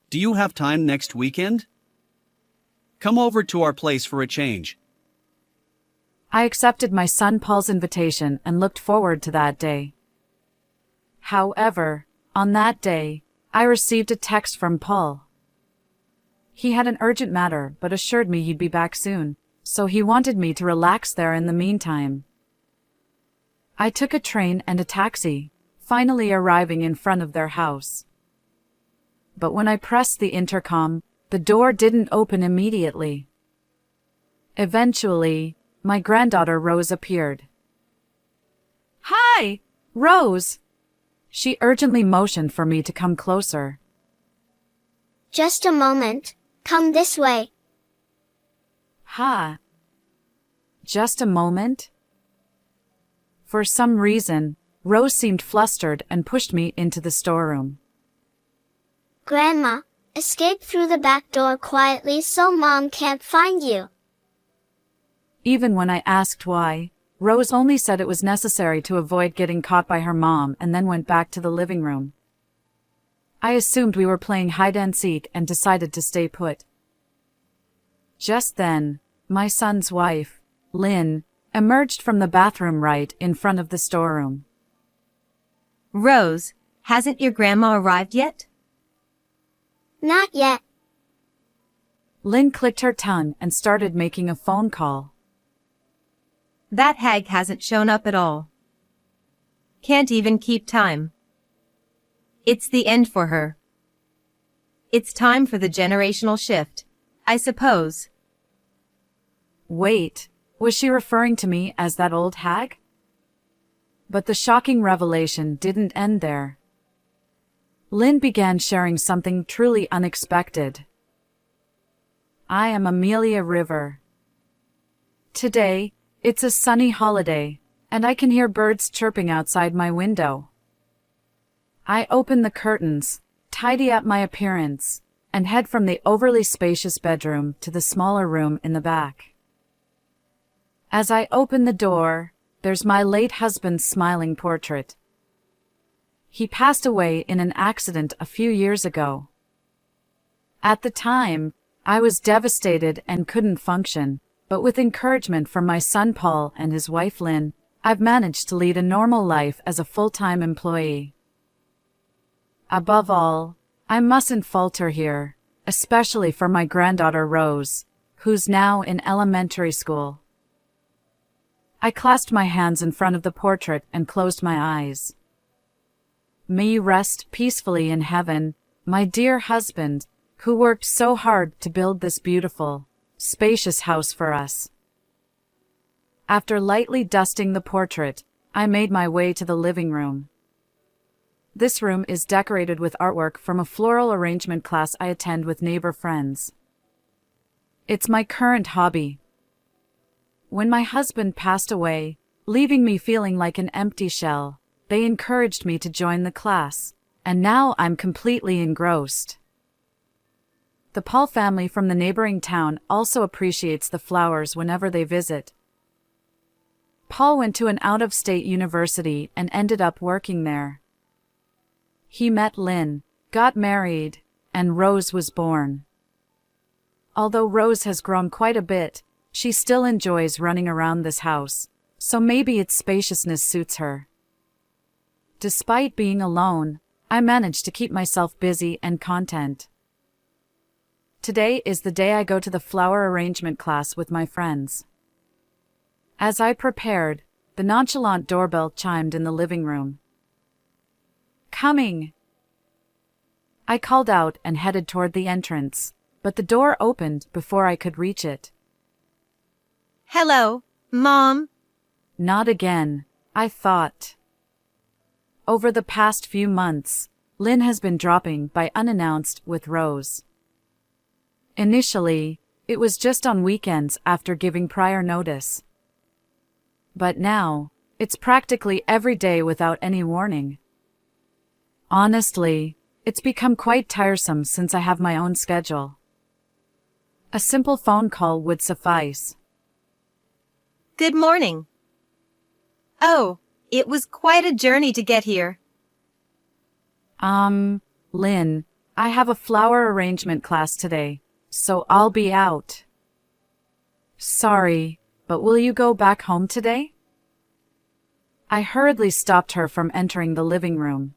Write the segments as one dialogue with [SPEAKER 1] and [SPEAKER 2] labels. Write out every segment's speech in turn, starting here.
[SPEAKER 1] Do you have time next weekend? Come over to our place for a change.
[SPEAKER 2] I accepted my son Paul's invitation and looked forward to that day. However, on that day, I received a text from Paul. He had an urgent matter but assured me he'd be back soon, so he wanted me to relax there in the meantime. I took a train and a taxi, finally arriving in front of their house. But when I pressed the intercom, the door didn't open immediately. Eventually, my granddaughter Rose appeared. "Hi, Rose!" She urgently motioned for me to come closer.
[SPEAKER 3] Just a moment, come this way.
[SPEAKER 2] Ha! Just a moment? For some reason, Rose seemed flustered and pushed me into the storeroom.
[SPEAKER 3] Grandma, escape through the back door quietly so Mom can't find you.
[SPEAKER 2] Even when I asked why, Rose only said it was necessary to avoid getting caught by her mom and then went back to the living room. I assumed we were playing hide-and-seek and decided to stay put. Just then, my son's wife, Lynn, emerged from the bathroom right in front of the storeroom.
[SPEAKER 4] Rose, hasn't your grandma arrived yet?
[SPEAKER 3] Not yet.
[SPEAKER 2] Lynn clicked her tongue and started making a phone call.
[SPEAKER 4] That hag hasn't shown up at all. Can't even keep time. It's the end for her. It's time for the generational shift, I suppose.
[SPEAKER 2] Wait, was she referring to me as that old hag? But the shocking revelation didn't end there. Lynn began sharing something truly unexpected. I am Amelia River. Today, it's a sunny holiday, and I can hear birds chirping outside my window. I open the curtains, tidy up my appearance, and head from the overly spacious bedroom to the smaller room in the back. As I open the door, there's my late husband's smiling portrait. He passed away in an accident a few years ago. At the time, I was devastated and couldn't function, but with encouragement from my son Paul and his wife Lynn, I've managed to lead a normal life as a full-time employee. Above all, I mustn't falter here, especially for my granddaughter Rose, who's now in elementary school. I clasped my hands in front of the portrait and closed my eyes. May you rest peacefully in heaven, my dear husband, who worked so hard to build this beautiful, spacious house for us. After lightly dusting the portrait, I made my way to the living room. This room is decorated with artwork from a floral arrangement class I attend with neighbor friends. It's my current hobby. When my husband passed away, leaving me feeling like an empty shell, they encouraged me to join the class, and now I'm completely engrossed. The Paul family from the neighboring town also appreciates the flowers whenever they visit. Paul went to an out-of-state university and ended up working there. He met Lynn, got married, and Rose was born. Although Rose has grown quite a bit, she still enjoys running around this house, so maybe its spaciousness suits her. Despite being alone, I manage to keep myself busy and content. Today is the day I go to the flower arrangement class with my friends. As I prepared, the nonchalant doorbell chimed in the living room. "Coming!" I called out and headed toward the entrance, but the door opened before I could reach it.
[SPEAKER 4] Hello, Mom.
[SPEAKER 2] Not again, I thought. Over the past few months, Lynn has been dropping by unannounced with Rose. Initially, it was just on weekends after giving prior notice. But now, it's practically every day without any warning. Honestly, it's become quite tiresome since I have my own schedule. A simple phone call would suffice.
[SPEAKER 4] Good morning. Oh, it was quite a journey to get here.
[SPEAKER 2] Lynn, I have a flower arrangement class today, so I'll be out. Sorry, but will you go back home today? I hurriedly stopped her from entering the living room.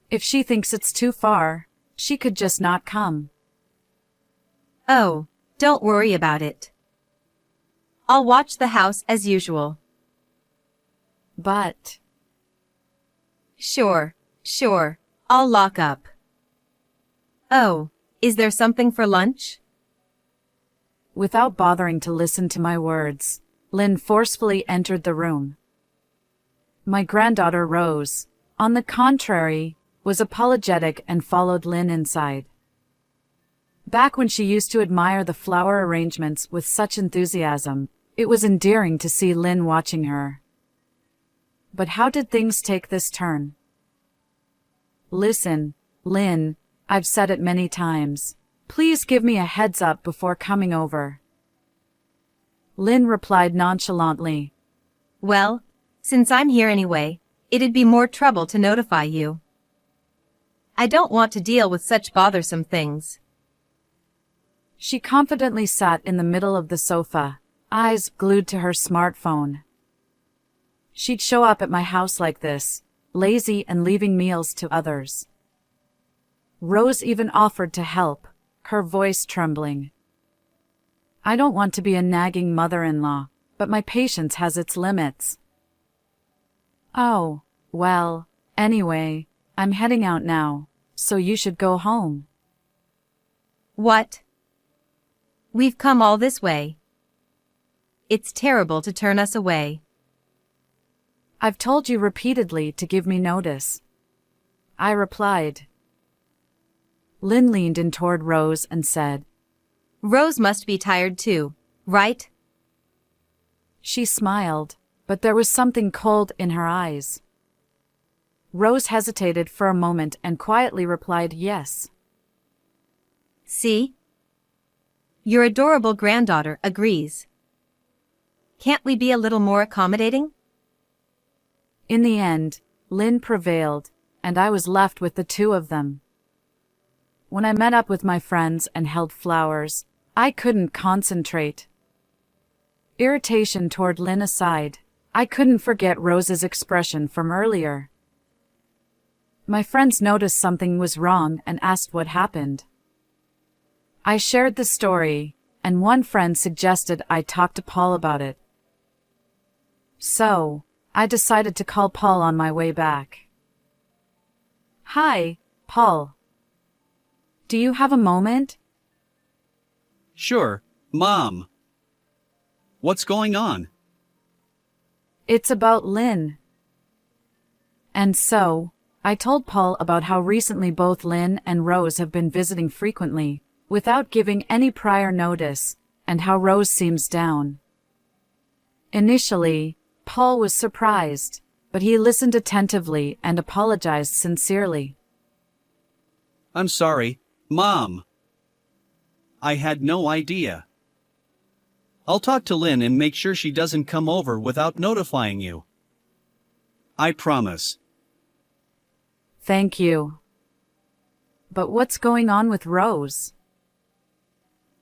[SPEAKER 2] If she thinks it's too far, she could just not come.
[SPEAKER 4] Oh, don't worry about it. I'll watch the house as usual.
[SPEAKER 2] But...
[SPEAKER 4] Sure, I'll lock up. Oh, is there something for lunch?
[SPEAKER 2] Without bothering to listen to my words, Lynn forcefully entered the room. My granddaughter Rose, on the contrary, was apologetic and followed Lynn inside. Back when she used to admire the flower arrangements with such enthusiasm, it was endearing to see Lynn watching her. But how did things take this turn? Listen, Lynn, I've said it many times. Please give me a heads up before coming over. Lynn replied nonchalantly.
[SPEAKER 4] Well, since I'm here anyway, it'd be more trouble to notify you. I don't want to deal with such bothersome things.
[SPEAKER 2] She confidently sat in the middle of the sofa, eyes glued to her smartphone. She'd show up at my house like this, lazy and leaving meals to others. Rose even offered to help, her voice trembling. I don't want to be a nagging mother-in-law, but my patience has its limits. Oh, well, anyway, I'm heading out now, so you should go home.
[SPEAKER 4] What? We've come all this way. It's terrible to turn us away.
[SPEAKER 2] I've told you repeatedly to give me notice. I replied. Lynn leaned in toward Rose and said,
[SPEAKER 4] Rose must be tired too, right?
[SPEAKER 2] She smiled, but there was something cold in her eyes. Rose hesitated for a moment and quietly replied yes.
[SPEAKER 4] See? Your adorable granddaughter agrees. Can't we be a little more accommodating?
[SPEAKER 2] In the end, Lynn prevailed, and I was left with the two of them. When I met up with my friends and held flowers, I couldn't concentrate. Irritation toward Lynn aside, I couldn't forget Rose's expression from earlier. My friends noticed something was wrong and asked what happened. I shared the story, and one friend suggested I talk to Paul about it. So, I decided to call Paul on my way back. Hi, Paul. Do you have a moment?
[SPEAKER 1] Sure, Mom. What's going on?
[SPEAKER 2] It's about Lynn. And so, I told Paul about how recently both Lynn and Rose have been visiting frequently, without giving any prior notice, and how Rose seems down. Initially, Paul was surprised, but he listened attentively and apologized sincerely.
[SPEAKER 1] I'm sorry, Mom. I had no idea. I'll talk to Lynn and make sure she doesn't come over without notifying you. I promise.
[SPEAKER 2] Thank you. But what's going on with Rose?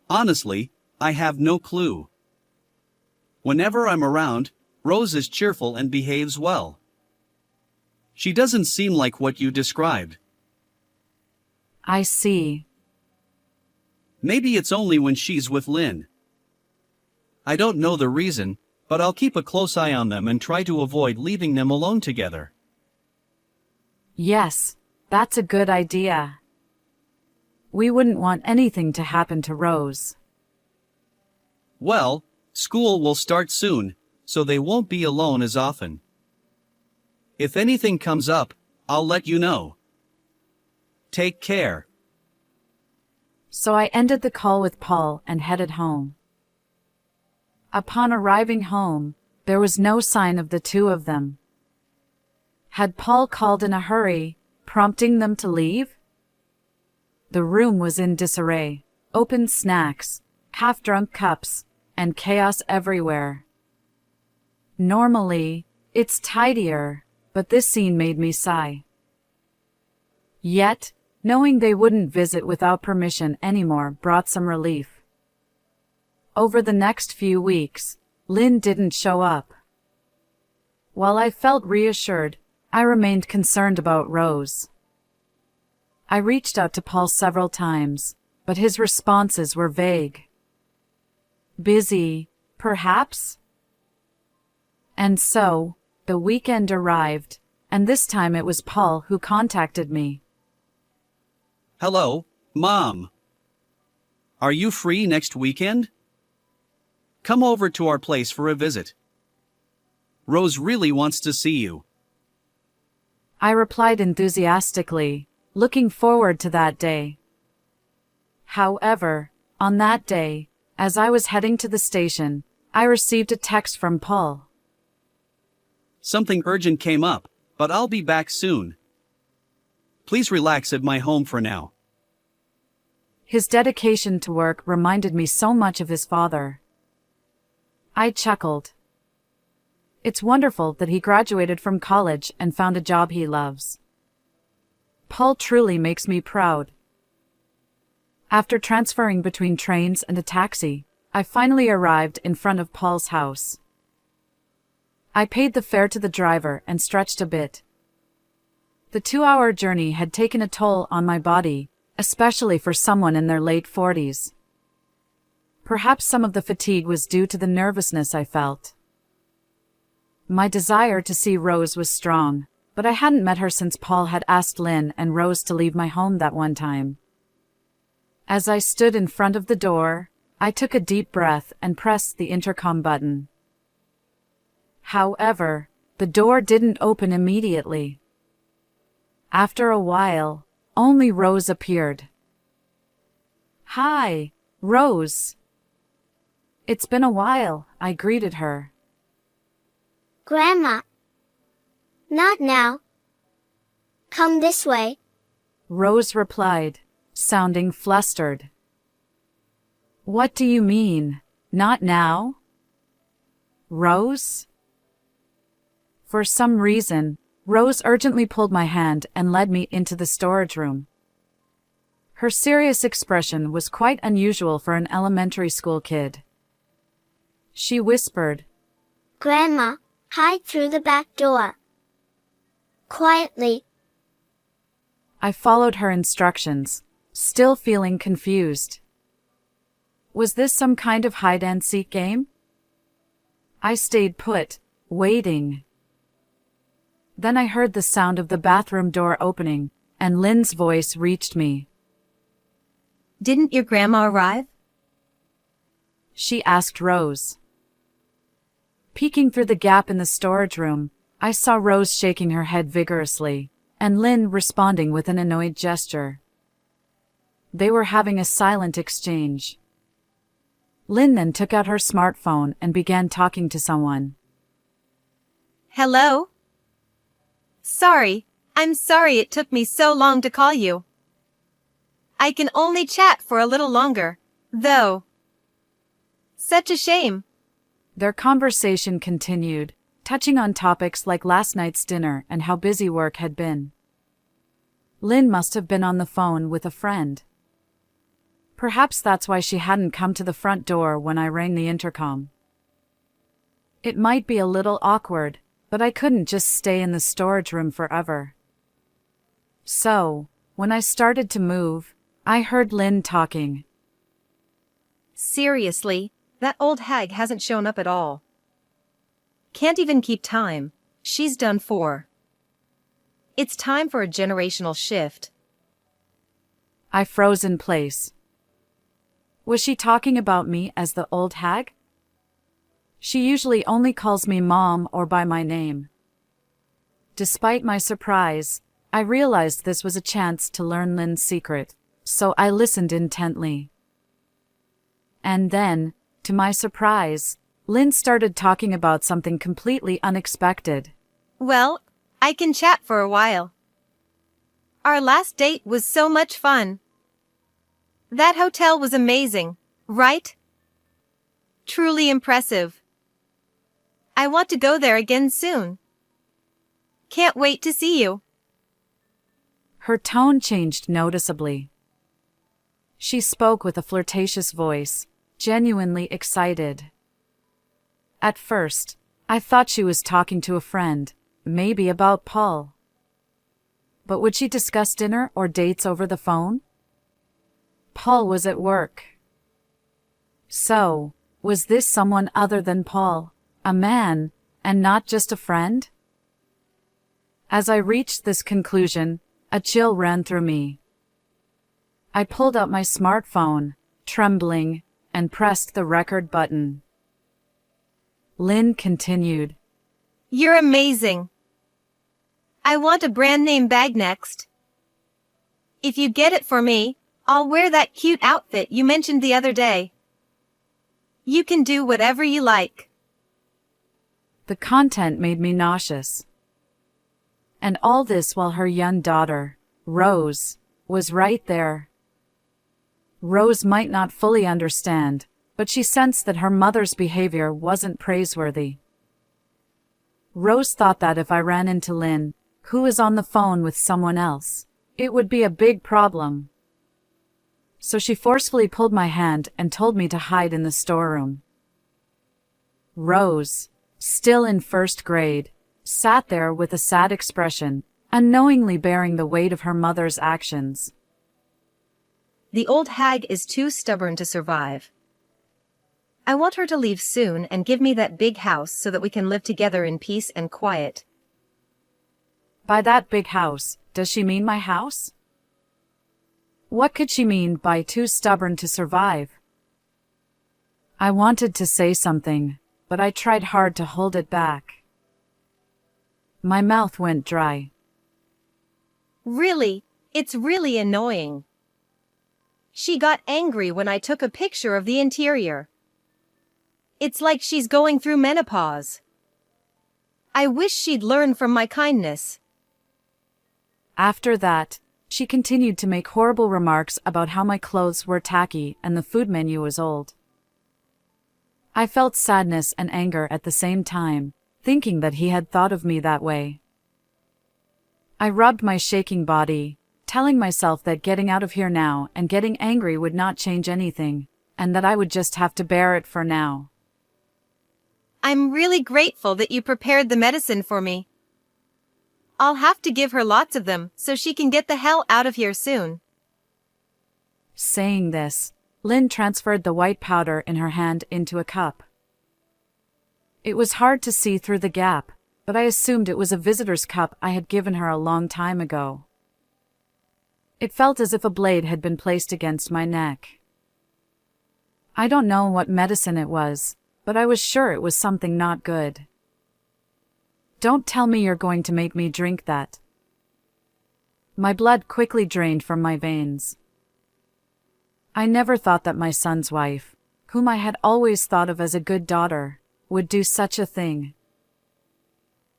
[SPEAKER 1] Honestly, I have no clue. Whenever I'm around, Rose is cheerful and behaves well. She doesn't seem like what you described.
[SPEAKER 2] I see.
[SPEAKER 1] Maybe it's only when she's with Lynn. I don't know the reason, but I'll keep a close eye on them and try to avoid leaving them alone together.
[SPEAKER 2] Yes, that's a good idea. We wouldn't want anything to happen to Rose.
[SPEAKER 1] Well, school will start soon, so they won't be alone as often. If anything comes up, I'll let you know. Take care.
[SPEAKER 2] So I ended the call with Paul and headed home. Upon arriving home, there was no sign of the two of them. Had Paul called in a hurry, prompting them to leave? The room was in disarray, open snacks, half-drunk cups, and chaos everywhere. Normally, it's tidier, but this scene made me sigh. Yet, Knowing they wouldn't visit without permission anymore brought some relief. Over the next few weeks, Lynn didn't show up. While I felt reassured, I remained concerned about Rose. I reached out to Paul several times, but his responses were vague. Busy, perhaps? And so, the weekend arrived, and this time it was Paul who contacted me.
[SPEAKER 1] Hello, Mom. Are you free next weekend? Come over to our place for a visit. Rose really wants to see you.
[SPEAKER 2] I replied enthusiastically, looking forward to that day. However, on that day, as I was heading to the station, I received a text from Paul.
[SPEAKER 1] Something urgent came up, but I'll be back soon. Please relax at my home for now.
[SPEAKER 2] His dedication to work reminded me so much of his father. I chuckled. It's wonderful that he graduated from college and found a job he loves. Paul truly makes me proud. After transferring between trains and a taxi, I finally arrived in front of Paul's house. I paid the fare to the driver and stretched a bit. The 2-hour journey had taken a toll on my body, especially for someone in their late 40s. Perhaps some of the fatigue was due to the nervousness I felt. My desire to see Rose was strong, but I hadn't met her since Paul had asked Lynn and Rose to leave my home that one time. As I stood in front of the door, I took a deep breath and pressed the intercom button. However, the door didn't open immediately. After a while, only Rose appeared. "Hi, Rose." "It's been a while," I greeted her.
[SPEAKER 3] Grandma. Not now. Come this way.
[SPEAKER 2] Rose replied, sounding flustered. "What do you mean, not now?" "Rose?" For some reason, Rose urgently pulled my hand and led me into the storage room. Her serious expression was quite unusual for an elementary school kid. She whispered,
[SPEAKER 3] Grandma, hide through the back door. Quietly.
[SPEAKER 2] I followed her instructions, still feeling confused. Was this some kind of hide-and-seek game? I stayed put, waiting. Then I heard the sound of the bathroom door opening, and Lynn's voice reached me.
[SPEAKER 4] Didn't your grandma arrive?
[SPEAKER 2] She asked Rose. Peeking through the gap in the storage room, I saw Rose shaking her head vigorously, and Lynn responding with an annoyed gesture. They were having a silent exchange. Lynn then took out her smartphone and began talking to someone.
[SPEAKER 4] Hello? I'm sorry it took me so long to call you. I can only chat for a little longer, though. Such a shame.
[SPEAKER 2] Their conversation continued, touching on topics like last night's dinner and how busy work had been. Lynn must have been on the phone with a friend. Perhaps that's why she hadn't come to the front door when I rang the intercom. It might be a little awkward, but I couldn't just stay in the storage room forever. So, when I started to move, I heard Lynn talking.
[SPEAKER 4] Seriously, that old hag hasn't shown up at all. Can't even keep time. She's done for. It's time for a generational shift.
[SPEAKER 2] I froze in place. Was she talking about me as the old hag? She usually only calls me Mom or by my name. Despite my surprise, I realized this was a chance to learn Lynn's secret, so I listened intently. And then, to my surprise, Lynn started talking about something completely unexpected.
[SPEAKER 4] Well, I can chat for a while. Our last date was so much fun. That hotel was amazing, right? Truly impressive. I want to go there again soon. Can't wait to see you.
[SPEAKER 2] Her tone changed noticeably. She spoke with a flirtatious voice, genuinely excited. At first, I thought she was talking to a friend, maybe about Paul. But would she discuss dinner or dates over the phone? Paul was at work. So, was this someone other than Paul, a man, and not just a friend? As I reached this conclusion, a chill ran through me. I pulled out my smartphone, trembling, and pressed the record button. Lynn continued.
[SPEAKER 4] You're amazing. I want a brand name bag next. If you get it for me, I'll wear that cute outfit you mentioned the other day. You can do whatever you like.
[SPEAKER 2] The content made me nauseous. And all this while her young daughter, Rose, was right there. Rose might not fully understand, but she sensed that her mother's behavior wasn't praiseworthy. Rose thought that if I ran into Lynn, who was on the phone with someone else, it would be a big problem. So she forcefully pulled my hand and told me to hide in the storeroom. Rose, still in first grade, sat there with a sad expression, unknowingly bearing the weight of her mother's actions.
[SPEAKER 4] The old hag is too stubborn to survive. I want her to leave soon and give me that big house so that we can live together in peace and quiet.
[SPEAKER 2] By that big house, does she mean my house? What could she mean by too stubborn to survive? I wanted to say something, but I tried hard to hold it back. My mouth went dry.
[SPEAKER 4] Really, it's really annoying. She got angry when I took a picture of the interior. It's like she's going through menopause. I wish she'd learn from my kindness.
[SPEAKER 2] After that, she continued to make horrible remarks about how my clothes were tacky and the food menu was old. I felt sadness and anger at the same time, thinking that he had thought of me that way. I rubbed my shaking body, telling myself that getting out of here now and getting angry would not change anything, and that I would just have to bear it for now.
[SPEAKER 4] I'm really grateful that you prepared the medicine for me. I'll have to give her lots of them so she can get the hell out of here soon.
[SPEAKER 2] Saying this, Lynn transferred the white powder in her hand into a cup. It was hard to see through the gap, but I assumed it was a visitor's cup I had given her a long time ago. It felt as if a blade had been placed against my neck. I don't know what medicine it was, but I was sure it was something not good. Don't tell me you're going to make me drink that. My blood quickly drained from my veins. I never thought that my son's wife, whom I had always thought of as a good daughter, would do such a thing.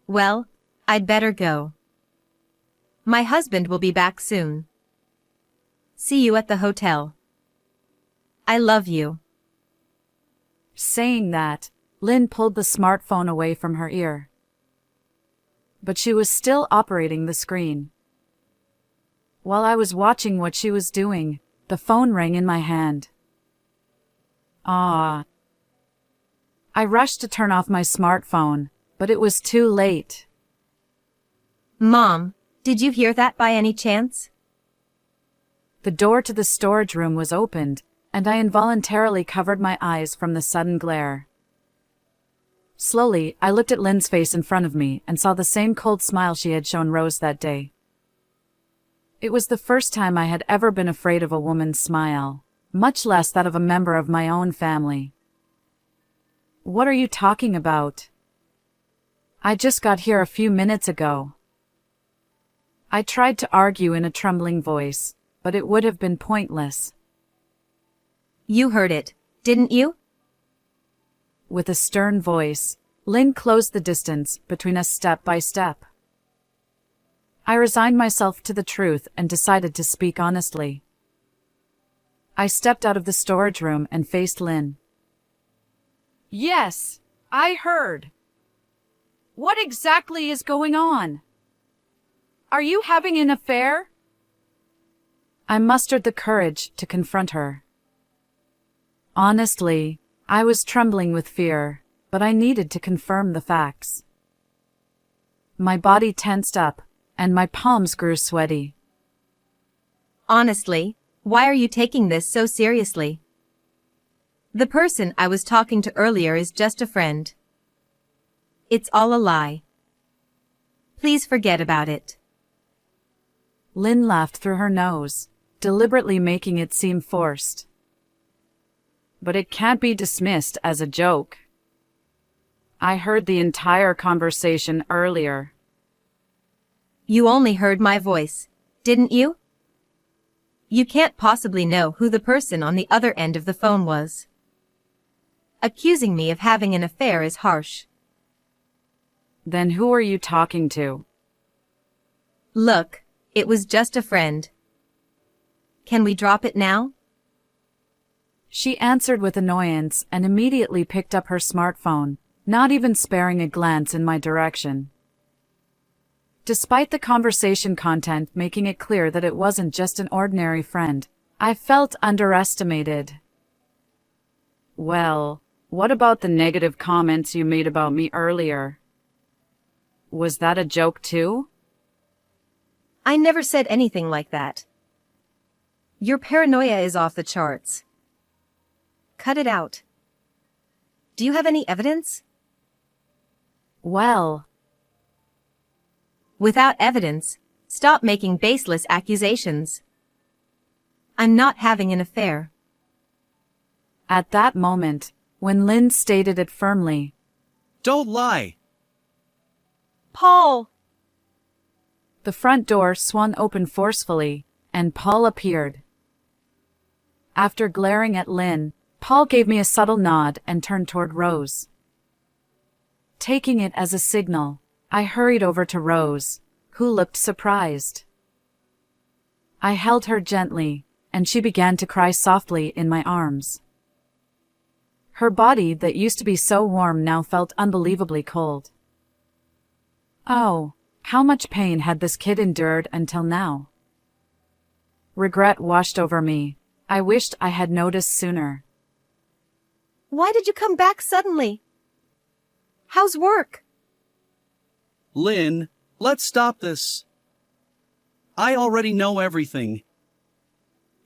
[SPEAKER 4] Well, I'd better go. My husband will be back soon. See you at the hotel. I love you.
[SPEAKER 2] Saying that, Lynn pulled the smartphone away from her ear. But she was still operating the screen. While I was watching what she was doing, the phone rang in my hand. Ah. I rushed to turn off my smartphone, but it was too late.
[SPEAKER 4] Mom, did you hear that by any chance?
[SPEAKER 2] The door to the storage room was opened, and I involuntarily covered my eyes from the sudden glare. Slowly, I looked at Lynn's face in front of me and saw the same cold smile she had shown Rose that day. It was the first time I had ever been afraid of a woman's smile, much less that of a member of my own family. What are you talking about? I just got here a few minutes ago. I tried to argue in a trembling voice, but it would have been pointless.
[SPEAKER 4] You heard it, didn't you?
[SPEAKER 2] With a stern voice, Lynn closed the distance between us step by step. I resigned myself to the truth and decided to speak honestly. I stepped out of the storage room and faced Lynn. Yes, I heard. What exactly is going on? Are you having an affair? I mustered the courage to confront her. Honestly, I was trembling with fear, but I needed to confirm the facts. My body tensed up, and my palms grew sweaty.
[SPEAKER 4] Honestly, why are you taking this so seriously? The person I was talking to earlier is just a friend. It's all a lie. Please forget about it.
[SPEAKER 2] Lynn laughed through her nose, deliberately making it seem forced. But it can't be dismissed as a joke. I heard the entire conversation earlier.
[SPEAKER 4] You only heard my voice, didn't you? You can't possibly know who the person on the other end of the phone was. Accusing me of having an affair is harsh.
[SPEAKER 2] Then who are you talking to?
[SPEAKER 4] Look, it was just a friend. Can we drop it now?
[SPEAKER 2] She answered with annoyance and immediately picked up her smartphone, not even sparing a glance in my direction. Despite the conversation content making it clear that it wasn't just an ordinary friend, I felt underestimated. Well, what about the negative comments you made about me earlier? Was that a joke too?
[SPEAKER 4] I never said anything like that. Your paranoia is off the charts. Cut it out. Do you have any evidence?
[SPEAKER 2] Well,
[SPEAKER 4] without evidence, stop making baseless accusations. I'm not having an affair.
[SPEAKER 2] at that moment, when Lynn stated it firmly,
[SPEAKER 1] Don't lie.
[SPEAKER 4] Paul!
[SPEAKER 2] the front door swung open forcefully, and Paul appeared. After glaring at Lynn, Paul gave me a subtle nod and turned toward Rose. Taking it as a signal, I hurried over to Rose, who looked surprised. I held her gently, and she began to cry softly in my arms. Her body that used to be so warm now felt unbelievably cold. Oh, how much pain had this kid endured until now? Regret washed over me. I wished I had noticed sooner.
[SPEAKER 4] Why did you come back suddenly? How's work?
[SPEAKER 1] Lynn, let's stop this. I already know everything.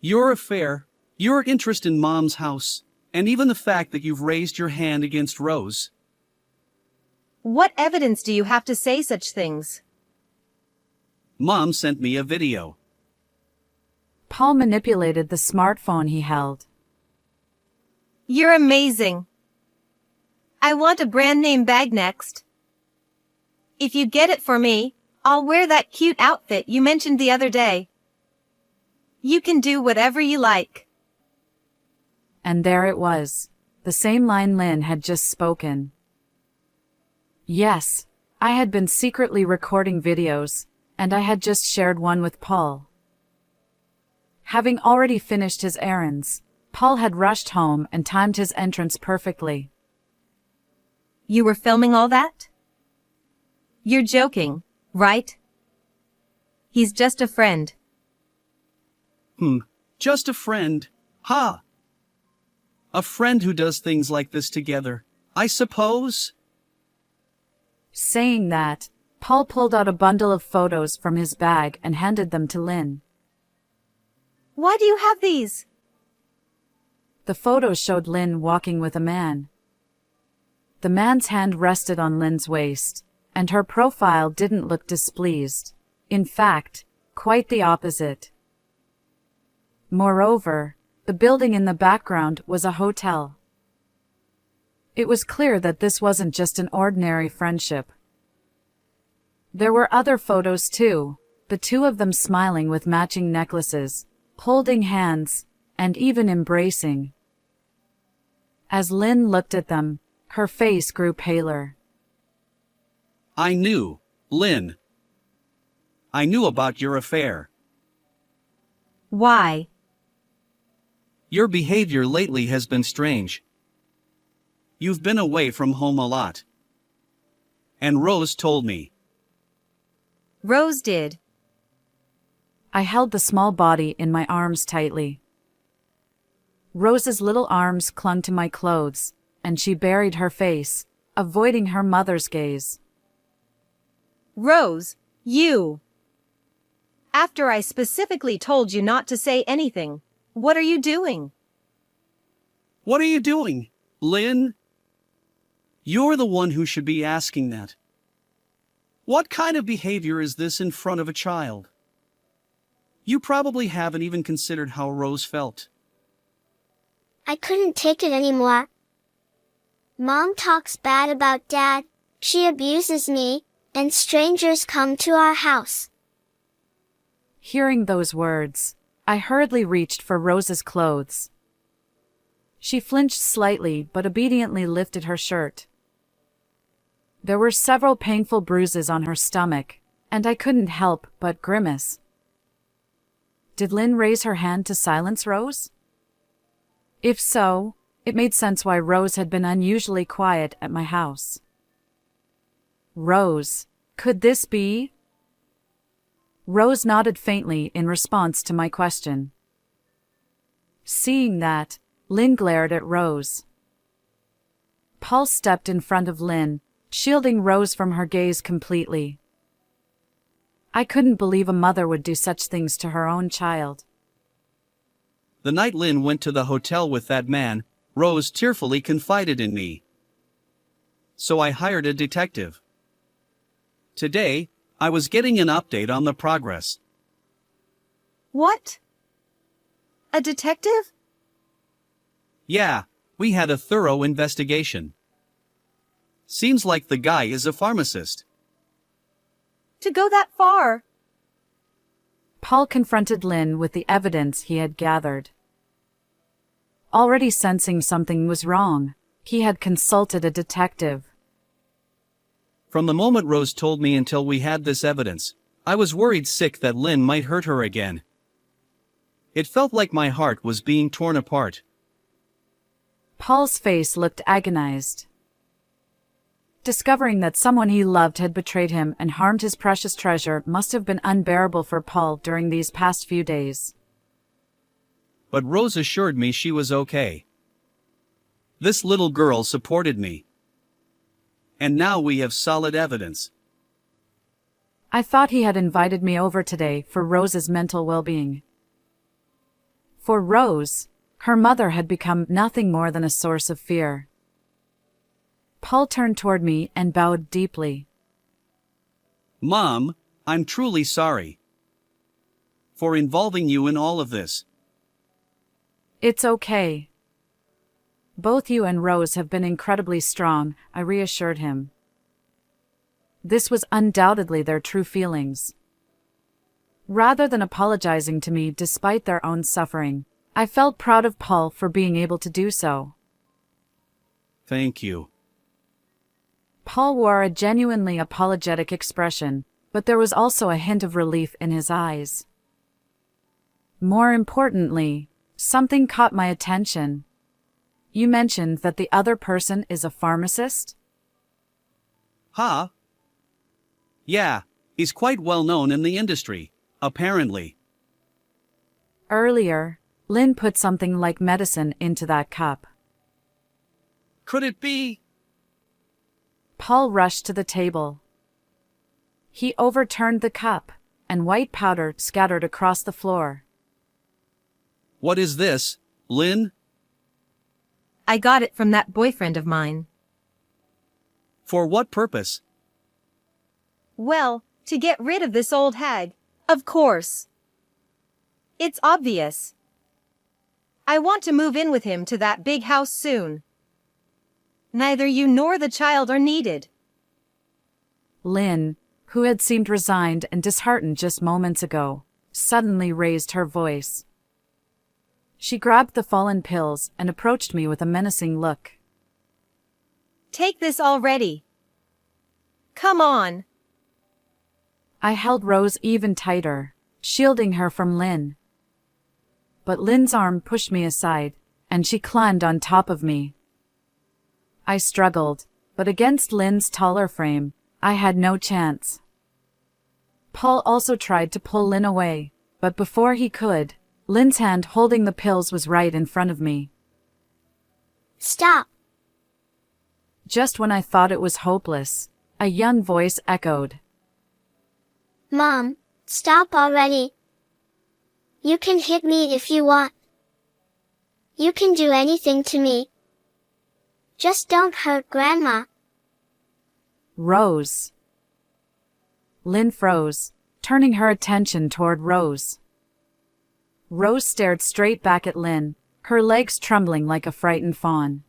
[SPEAKER 1] Your affair, your interest in Mom's house, and even the fact that you've raised your hand against Rose.
[SPEAKER 4] What evidence do you have to say such things?
[SPEAKER 1] Mom sent me a video.
[SPEAKER 2] Paul manipulated the smartphone he held.
[SPEAKER 4] You're amazing. I want a brand name bag next. If you get it for me, I'll wear that cute outfit you mentioned the other day. You can do whatever you like.
[SPEAKER 2] And there it was, the same line Lynn had just spoken. Yes, I had been secretly recording videos, and I had just shared one with Paul. Having already finished his errands, Paul had rushed home and timed his entrance perfectly.
[SPEAKER 4] You were filming all that? You're joking, right? He's just a friend.
[SPEAKER 1] Just a friend. Ha! A friend who does things like this together, I suppose?
[SPEAKER 2] Saying that, Paul pulled out a bundle of photos from his bag and handed them to Lynn.
[SPEAKER 4] Why do you have these?
[SPEAKER 2] The photos showed Lynn walking with a man. The man's hand rested on Lynn's waist, and her profile didn't look displeased. In fact, quite the opposite. Moreover, the building in the background was a hotel. It was clear that this wasn't just an ordinary friendship. There were other photos too, the two of them smiling with matching necklaces, holding hands, and even embracing. As Lynn looked at them, her face grew paler.
[SPEAKER 1] I knew, Lynn. I knew about your affair.
[SPEAKER 4] Why?
[SPEAKER 1] Your behavior lately has been strange. You've been away from home a lot. And Rose told me.
[SPEAKER 4] Rose did.
[SPEAKER 2] I held the small body in my arms tightly. Rose's little arms clung to my clothes, and she buried her face, avoiding her mother's gaze.
[SPEAKER 4] Rose, you! After I specifically told you not to say anything, what are you doing?
[SPEAKER 1] What are you doing, Lynn? You're the one who should be asking that. What kind of behavior is this in front of a child? You probably haven't even considered how Rose felt.
[SPEAKER 3] I couldn't take it anymore. Mom talks bad about Dad, she abuses me, and strangers come to our house.
[SPEAKER 2] Hearing those words, I hurriedly reached for Rose's clothes. She flinched slightly but obediently lifted her shirt. There were several painful bruises on her stomach, and I couldn't help but grimace. Did Lynn raise her hand to silence Rose? If so, it made sense why Rose had been unusually quiet at my house. Rose, could this be? Rose nodded faintly in response to my question. Seeing that, Lynn glared at Rose. Paul stepped in front of Lynn, shielding Rose from her gaze completely. I couldn't believe a mother would do such things to her own child.
[SPEAKER 1] The night Lynn went to the hotel with that man, Rose tearfully confided in me. So I hired a detective. Today, I was getting an update on the progress.
[SPEAKER 4] What? A detective?
[SPEAKER 1] Yeah, we had a thorough investigation. Seems like the guy is a pharmacist.
[SPEAKER 4] To go that far?
[SPEAKER 2] Paul confronted Lynn with the evidence he had gathered. Already sensing something was wrong, he had consulted a detective.
[SPEAKER 1] From the moment Rose told me until we had this evidence, I was worried sick that Lynn might hurt her again. It felt like my heart was being torn apart.
[SPEAKER 2] Paul's face looked agonized. Discovering that someone he loved had betrayed him and harmed his precious treasure must have been unbearable for Paul during these past few days.
[SPEAKER 1] But Rose assured me she was okay. This little girl supported me. And now we have solid evidence.
[SPEAKER 2] I thought he had invited me over today for Rose's mental well-being. For Rose, her mother had become nothing more than a source of fear. Paul turned toward me and bowed deeply.
[SPEAKER 1] Mom, I'm truly sorry for involving you in all of this.
[SPEAKER 2] It's okay. Both you and Rose have been incredibly strong, I reassured him. This was undoubtedly their true feelings. Rather than apologizing to me despite their own suffering, I felt proud of Paul for being able to do so.
[SPEAKER 1] Thank you.
[SPEAKER 2] Paul wore a genuinely apologetic expression, but there was also a hint of relief in his eyes. More importantly, something caught my attention. You mentioned that the other person is a pharmacist?
[SPEAKER 1] Huh? Yeah, he's quite well known in the industry, apparently.
[SPEAKER 2] Earlier, Lynn put something like medicine into that cup.
[SPEAKER 1] Could it be?
[SPEAKER 2] Paul rushed to the table. He overturned the cup, and white powder scattered across the floor.
[SPEAKER 1] What is this, Lynn?
[SPEAKER 4] I got it from that boyfriend of mine.
[SPEAKER 1] For what purpose?
[SPEAKER 4] Well, to get rid of this old hag, of course. It's obvious. I want to move in with him to that big house soon. Neither you nor the child are needed.
[SPEAKER 2] Lynn, who had seemed resigned and disheartened just moments ago, suddenly raised her voice. She grabbed the fallen pills and approached me with a menacing look.
[SPEAKER 4] Take this already. Come on.
[SPEAKER 2] I held Rose even tighter, shielding her from Lynn. But Lynn's arm pushed me aside, and she climbed on top of me. I struggled, but against Lynn's taller frame, I had no chance. Paul also tried to pull Lynn away, but before he could, Lynn's hand holding the pills was right in front of me.
[SPEAKER 3] Stop!
[SPEAKER 2] Just when I thought it was hopeless, a young voice echoed.
[SPEAKER 3] Mom, stop already. You can hit me if you want. You can do anything to me. Just don't hurt Grandma.
[SPEAKER 2] Rose. Lynn froze, turning her attention toward Rose. Rose stared straight back at Lynn, her legs trembling like a frightened fawn.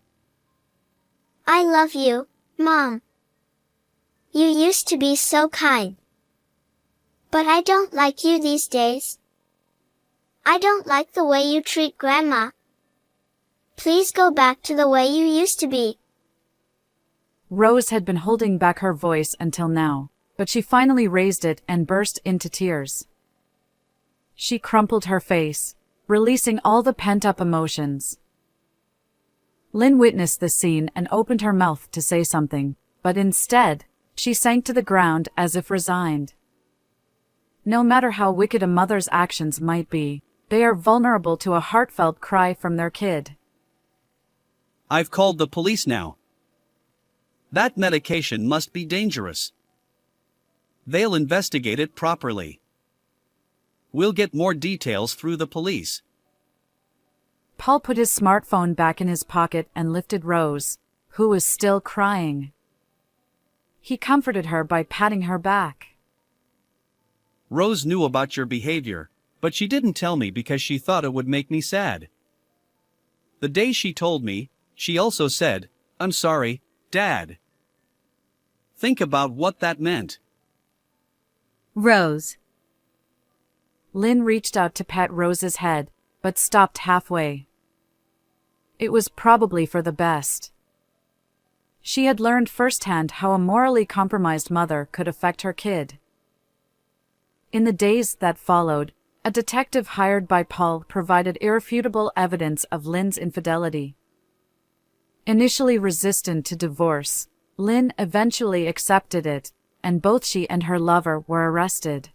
[SPEAKER 3] I love you, Mom. You used to be so kind. But I don't like you these days. I don't like the way you treat Grandma. Please go back to the way you used to be.
[SPEAKER 2] Rose had been holding back her voice until now, but she finally raised it and burst into tears. She crumpled her face, releasing all the pent-up emotions. Lynn witnessed the scene and opened her mouth to say something, but instead, she sank to the ground as if resigned. No matter how wicked a mother's actions might be, they are vulnerable to a heartfelt cry from their kid.
[SPEAKER 1] I've called the police now. That medication must be dangerous. They'll investigate it properly. We'll get more details through the police.
[SPEAKER 2] Paul put his smartphone back in his pocket and lifted Rose, who was still crying. He comforted her by patting her back.
[SPEAKER 1] Rose knew about your behavior, but she didn't tell me because she thought it would make me sad. The day she told me, she also said, "I'm sorry, Dad." Think about what that meant.
[SPEAKER 4] Rose.
[SPEAKER 2] Lynn reached out to pet Rose's head, but stopped halfway. It was probably for the best. She had learned firsthand how a morally compromised mother could affect her kid. In the days that followed, a detective hired by Paul provided irrefutable evidence of Lynn's infidelity. Initially resistant to divorce, Lynn eventually accepted it, and both she and her lover were arrested.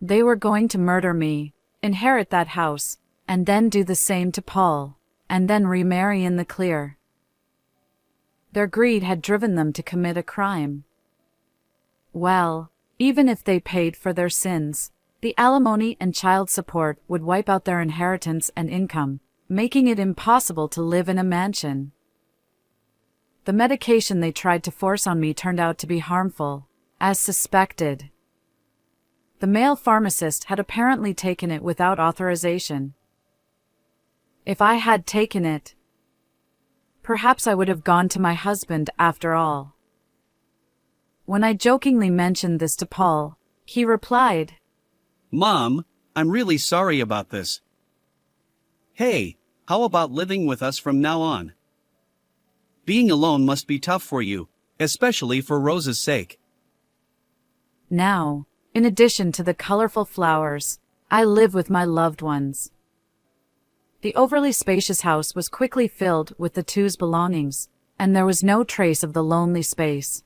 [SPEAKER 2] They were going to murder me, inherit that house, and then do the same to Paul, and then remarry in the clear. Their greed had driven them to commit a crime. Well, even if they paid for their sins, the alimony and child support would wipe out their inheritance and income, making it impossible to live in a mansion. The medication they tried to force on me turned out to be harmful, as suspected. The male pharmacist had apparently taken it without authorization. If I had taken it, perhaps I would have gone to my husband after all. When I jokingly mentioned this to Paul, he replied,
[SPEAKER 1] "Mom, I'm really sorry about this. Hey, how about living with us from now on? Being alone must be tough for you, especially for Rose's sake."
[SPEAKER 2] Now, in addition to the colorful flowers, I live with my loved ones. The overly spacious house was quickly filled with the two's belongings, and there was no trace of the lonely space.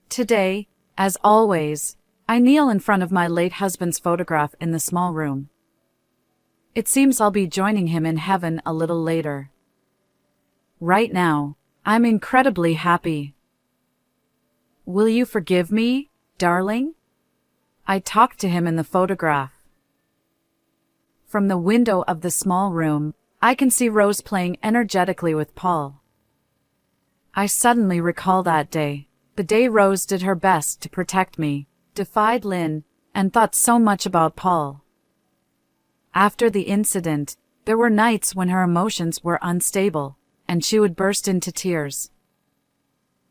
[SPEAKER 2] Today, as always, I kneel in front of my late husband's photograph in the small room. It seems I'll be joining him in heaven a little later. Right now, I'm incredibly happy. Will you forgive me, darling? I talked to him in the photograph. From the window of the small room, I can see Rose playing energetically with Paul. I suddenly recall that day, the day Rose did her best to protect me, defied Lynn, and thought so much about Paul. After the incident, there were nights when her emotions were unstable, and she would burst into tears.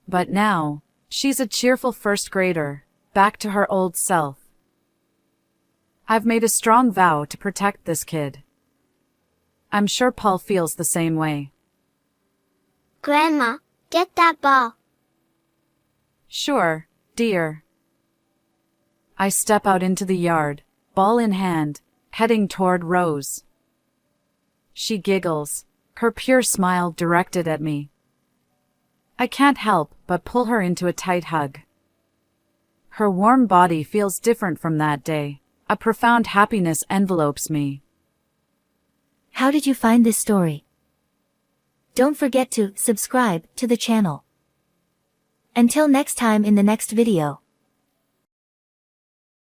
[SPEAKER 2] But now, she's a cheerful first grader, back to her old self. I've made a strong vow to protect this kid. I'm sure Paul feels the same way.
[SPEAKER 3] Grandma, get that ball.
[SPEAKER 2] Sure, dear. I step out into the yard, ball in hand, heading toward Rose. She giggles, her pure smile directed at me. I can't help but pull her into a tight hug. Her warm body feels different from that day, a profound happiness envelopes me.
[SPEAKER 5] How did you find this story? Don't forget to subscribe to the channel. Until next time in the next video.